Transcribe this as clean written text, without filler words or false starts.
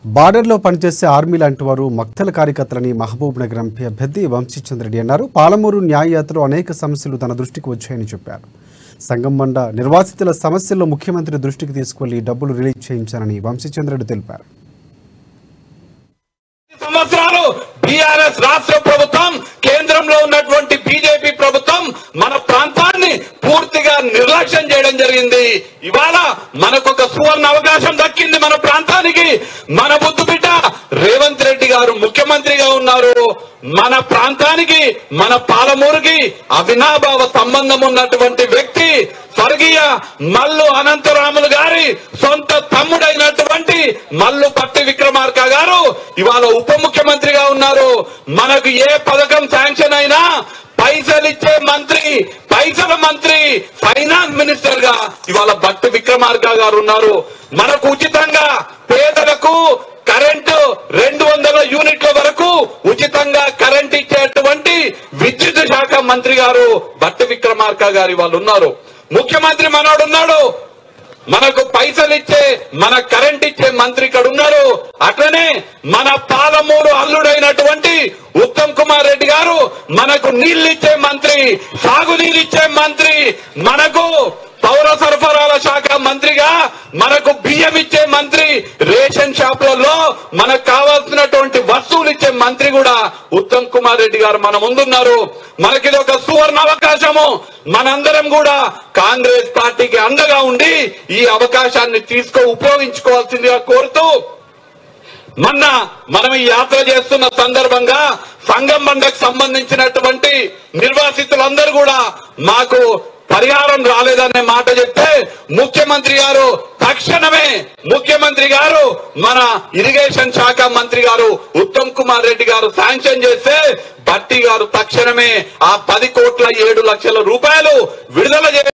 బార్డర్లో పనిచేసే ఆర్మీ లాంటి వారు మక్తల కార్యకర్తలని మహబూబ్ నగర్ ఎంపీ అభ్యర్థి వంశీచంద్రెడ్డి అన్నారు. పాలమూరు న్యాయయాత్రలో అనేక సమస్యలు తన దృష్టికి వచ్చాయని చెప్పారు. సంగంబండ నిర్వాసితుల సమస్యల్లో ముఖ్యమంత్రి దృష్టికి తీసుకువెళ్లి డబ్బులు రిలీజ్ చేయించారని వంశీచంద్రెడ్డి తెలిపారు. సంవత్సరాలు బీఆర్ఎస్ రాష్ట్ర ప్రభుత్వం, కేంద్రంలో ఉన్నటువంటి బీజేపీ ప్రభుత్వం మన ప్రాంతాన్ని పూర్తిగా నిర్లక్ష్యం చేయడం జరిగింది. ఇవాళ మనకొక సువర్ణ అవకాశం దక్కింది. మన ప్రాంతానికి మన ముద్దుబిడ్డ రేవంత్ రెడ్డి గారు ముఖ్యమంత్రిగా ఉన్నారు. మన ప్రాంతానికి, మన పాలమూరుకి అవినాభావ సంబంధం ఉన్నటువంటి వ్యక్తి స్వర్గీయ మల్లు అనంతరాములు గారి సొంత తమ్ముడైనటువంటి మల్లు పట్టి విక్రమార్క గారు ఇవాళ ఉప ముఖ్యమంత్రిగా ఉన్నారు. మనకు ఏ పథకం శాంక్షన్ అయినా పైసలిచ్చే మంత్రి, పైసల మంత్రి, ఫైనాన్స్ మినిస్టర్ గా ఇవాళ భట్టి విక్రమార్క గారు ఉన్నారు. మనకు ఉచితంగా పేదలకు కరెంటు 200 యూనిట్ల వరకు ఉచితంగా కరెంట్ ఇచ్చేటువంటి విద్యుత్ శాఖ మంత్రి గారు భట్టి విక్రమార్క గారు వాళ్ళు ఉన్నారు. ముఖ్యమంత్రి మనోడు ఉన్నాడు. మనకు పైసలు ఇచ్చే, మన కరెంట్ ఇచ్చే మంత్రి ఇక్కడ ఉన్నారు. అట్లనే మన పాలమూరు అల్లుడైనటువంటి ఉత్తమ్ కుమార్ రెడ్డి గారు మనకు నీళ్లు ఇచ్చే మంత్రి, సాగునీళ్ళు ఇచ్చే మంత్రి, మనకు పౌర సరఫరాల శాఖ మంత్రిగా మనకు బియ్యం ఇచ్చే మంత్రి, రేషన్ షాపులలో మనకు కావాల్సినటువంటి వస్తువులు ఇచ్చే మంత్రి కూడా ఉత్తమ్ కుమార్ రెడ్డి గారు మన ముందున్నారు. మనకిది ఒక సువర్ణ అవకాశము. మనందరం కూడా కాంగ్రెస్ పార్టీకి అండగా ఉండి ఈ అవకాశాన్ని ఉపయోగించుకోవాల్సిందిగా కోరుతూ, మొన్న మనం ఈ యాత్ర చేస్తున్న సందర్భంగా సంగంబండకు సంబంధించినటువంటి నిర్వాసితులందరూ కూడా మాకు పరిహారం రాలేదనే మాట చెప్తే ముఖ్యమంత్రి గారు తక్షణమే మన ఇరిగేషన్ శాఖ మంత్రి గారు ఉత్తమ్ కుమార్ రెడ్డి గారు శాంక్షన్ చేస్తే భట్టి గారు తక్షణమే ఆ 10,7,00,00,000 రూపాయలు విడుదల